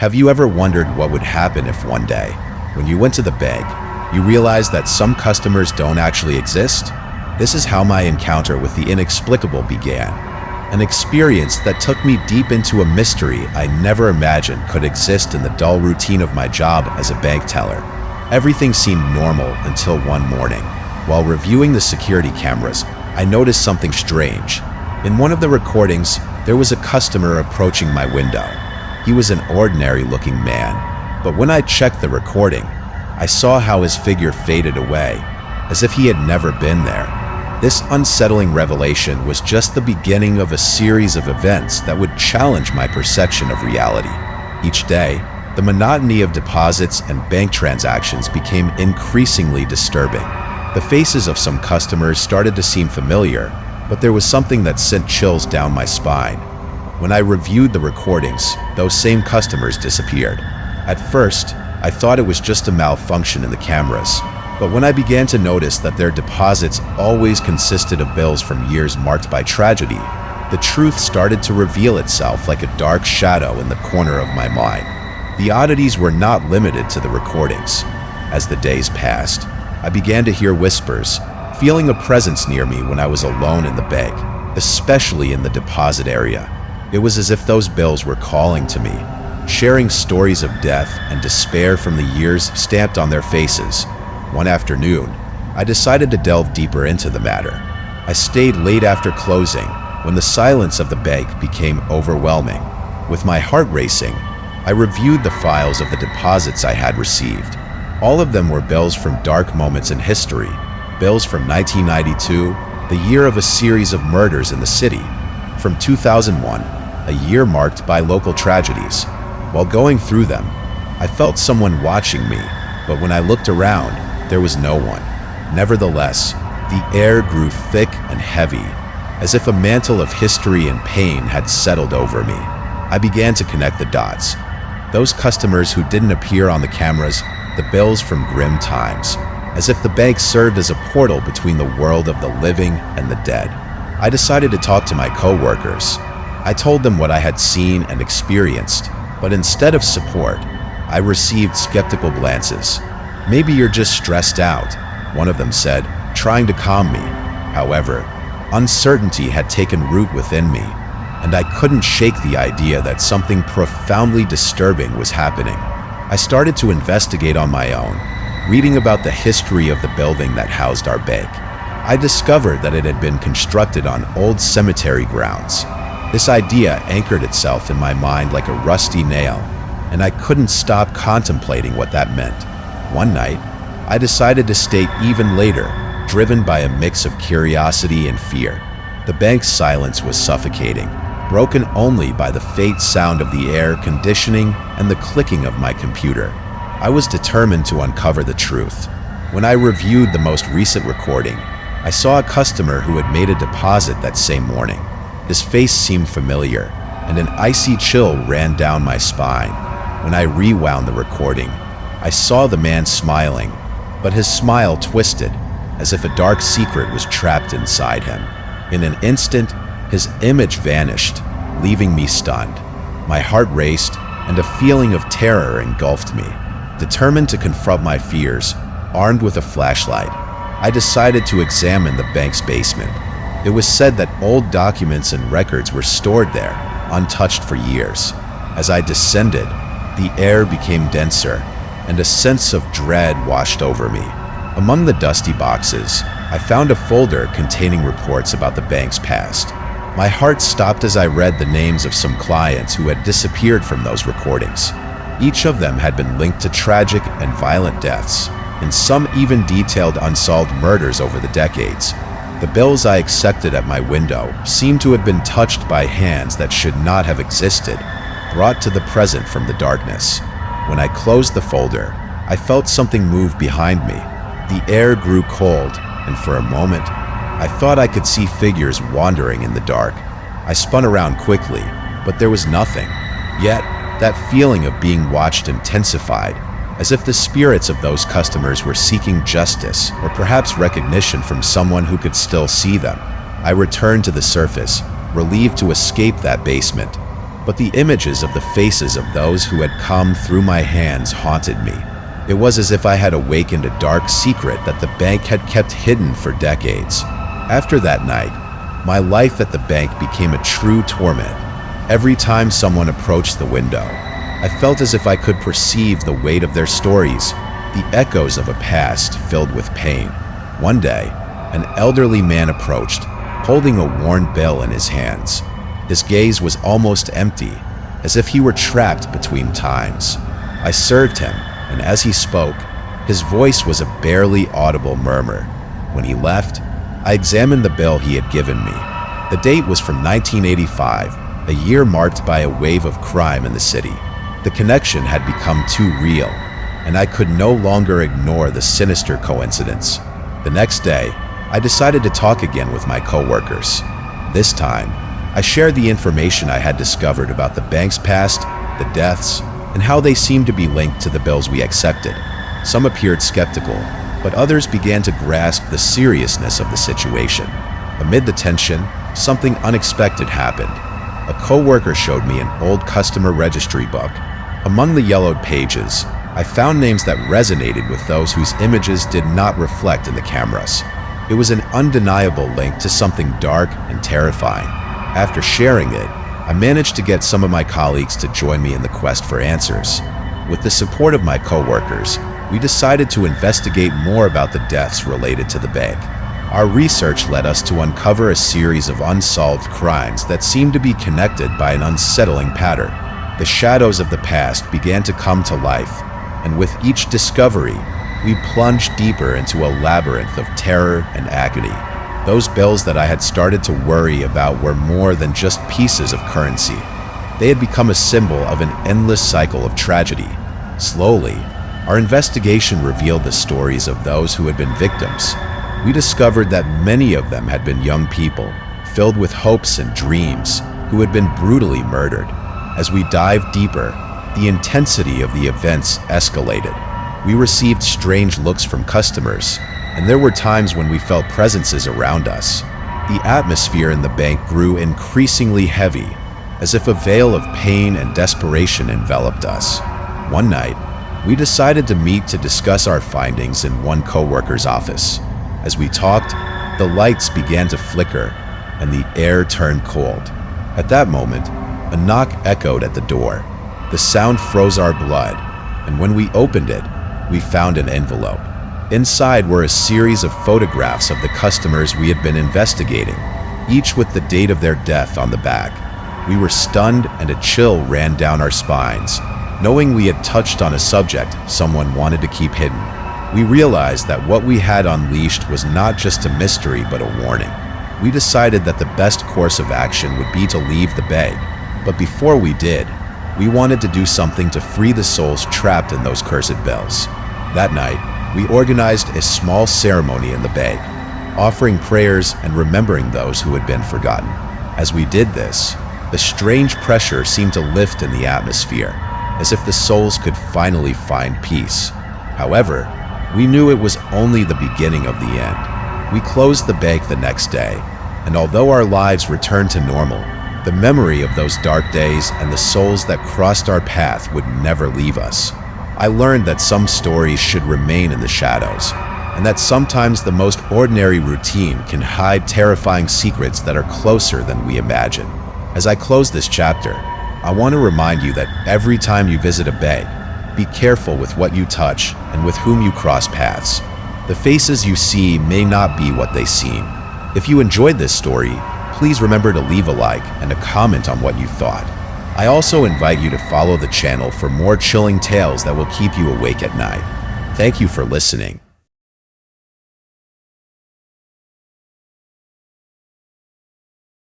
Have you ever wondered what would happen if one day, when you went to the bank, you realized that some customers don't actually exist? This is how my encounter with the inexplicable began. An experience that took me deep into a mystery I never imagined could exist in the dull routine of my job as a bank teller. Everything seemed normal until one morning. While reviewing the security cameras, I noticed something strange. In one of the recordings, there was a customer approaching my window. He was an ordinary-looking man, but when I checked the recording, I saw how his figure faded away, as if he had never been there. This unsettling revelation was just the beginning of a series of events that would challenge my perception of reality. Each day, the monotony of deposits and bank transactions became increasingly disturbing. The faces of some customers started to seem familiar, but there was something that sent chills down my spine. When I reviewed the recordings, those same customers disappeared. At first, I thought it was just a malfunction in the cameras, but when I began to notice that their deposits always consisted of bills from years marked by tragedy, the truth started to reveal itself like a dark shadow in the corner of my mind. The oddities were not limited to the recordings. As the days passed, I began to hear whispers, feeling a presence near me when I was alone in the bank, especially in the deposit area. It was as if those bills were calling to me, sharing stories of death and despair from the years stamped on their faces. One afternoon, I decided to delve deeper into the matter. I stayed late after closing when the silence of the bank became overwhelming. With my heart racing, I reviewed the files of the deposits I had received. All of them were bills from dark moments in history, bills from 1992, the year of a series of murders in the city, from 2001, a year marked by local tragedies. While going through them, I felt someone watching me, but when I looked around, there was no one. Nevertheless, the air grew thick and heavy, as if a mantle of history and pain had settled over me. I began to connect the dots. Those customers who didn't appear on the cameras, the bills from grim times, as if the bank served as a portal between the world of the living and the dead. I decided to talk to my coworkers. I told them what I had seen and experienced, but instead of support, I received skeptical glances. "Maybe you're just stressed out," one of them said, trying to calm me. However, uncertainty had taken root within me, and I couldn't shake the idea that something profoundly disturbing was happening. I started to investigate on my own, reading about the history of the building that housed our bank. I discovered that it had been constructed on old cemetery grounds. This idea anchored itself in my mind like a rusty nail, and I couldn't stop contemplating what that meant. One night, I decided to stay even later, driven by a mix of curiosity and fear. The bank's silence was suffocating, broken only by the faint sound of the air conditioning and the clicking of my computer. I was determined to uncover the truth. When I reviewed the most recent recording, I saw a customer who had made a deposit that same morning. His face seemed familiar, and an icy chill ran down my spine. When I rewound the recording, I saw the man smiling, but his smile twisted, as if a dark secret was trapped inside him. In an instant, his image vanished, leaving me stunned. My heart raced, and a feeling of terror engulfed me. Determined to confront my fears, armed with a flashlight, I decided to examine the bank's basement. It was said that old documents and records were stored there, untouched for years. As I descended, the air became denser, and a sense of dread washed over me. Among the dusty boxes, I found a folder containing reports about the bank's past. My heart stopped as I read the names of some clients who had disappeared from those recordings. Each of them had been linked to tragic and violent deaths, and some even detailed unsolved murders over the decades. The bills I accepted at my window seemed to have been touched by hands that should not have existed, brought to the present from the darkness. When I closed the folder, I felt something move behind me. The air grew cold, and for a moment, I thought I could see figures wandering in the dark. I spun around quickly, but there was nothing. Yet, that feeling of being watched intensified, as if the spirits of those customers were seeking justice or perhaps recognition from someone who could still see them. I returned to the surface, relieved to escape that basement. but the images of the faces of those who had come through my hands haunted me. It was as if I had awakened a dark secret that the bank had kept hidden for decades. After that night, my life at the bank became a true torment. Every time someone approached the window, I felt as if I could perceive the weight of their stories, the echoes of a past filled with pain. One day, an elderly man approached, holding a worn bill in his hands. His gaze was almost empty, as if he were trapped between times. I served him, and as he spoke, his voice was a barely audible murmur. When he left, I examined the bill he had given me. The date was from 1985, a year marked by a wave of crime in the city. The connection had become too real, and I could no longer ignore the sinister coincidence. The next day, I decided to talk again with my coworkers. This time, I shared the information I had discovered about the bank's past, the deaths, and how they seemed to be linked to the bills we accepted. Some appeared skeptical, but others began to grasp the seriousness of the situation. Amid the tension, something unexpected happened. A coworker showed me an old customer registry book. Among the yellowed pages, I found names that resonated with those whose images did not reflect in the cameras. It was an undeniable link to something dark and terrifying. After sharing it, I managed to get some of my colleagues to join me in the quest for answers. With the support of my coworkers, we decided to investigate more about the deaths related to the bank. Our research led us to uncover a series of unsolved crimes that seemed to be connected by an unsettling pattern. The shadows of the past began to come to life, and with each discovery, we plunged deeper into a labyrinth of terror and agony. Those bills that I had started to worry about were more than just pieces of currency. They had become a symbol of an endless cycle of tragedy. Slowly, our investigation revealed the stories of those who had been victims. We discovered that many of them had been young people, filled with hopes and dreams, who had been brutally murdered. As we dived deeper, the intensity of the events escalated. We received strange looks from customers, and there were times when we felt presences around us. The atmosphere in the bank grew increasingly heavy, as if a veil of pain and desperation enveloped us. One night, we decided to meet to discuss our findings in one coworker's office. As we talked, the lights began to flicker, and the air turned cold. At that moment, a knock echoed at the door. The sound froze our blood, and when we opened it, we found an envelope. Inside were a series of photographs of the customers we had been investigating, each with the date of their death on the back. We were stunned, and a chill ran down our spines, knowing we had touched on a subject someone wanted to keep hidden. We realized that what we had unleashed was not just a mystery but a warning. We decided that the best course of action would be to leave the bank, but before we did, we wanted to do something to free the souls trapped in those cursed bills. That night, we organized a small ceremony in the bank, offering prayers and remembering those who had been forgotten. As we did this, a strange pressure seemed to lift in the atmosphere, as if the souls could finally find peace. However, we knew it was only the beginning of the end. We closed the bank the next day, and although our lives returned to normal, the memory of those dark days and the souls that crossed our path would never leave us. I learned that some stories should remain in the shadows, and that sometimes the most ordinary routine can hide terrifying secrets that are closer than we imagine. As I close this chapter, I want to remind you that every time you visit a bank, be careful with what you touch and with whom you cross paths. The faces you see may not be what they seem. If you enjoyed this story, please remember to leave a like and a comment on what you thought. I also invite you to follow the channel for more chilling tales that will keep you awake at night. Thank you for listening.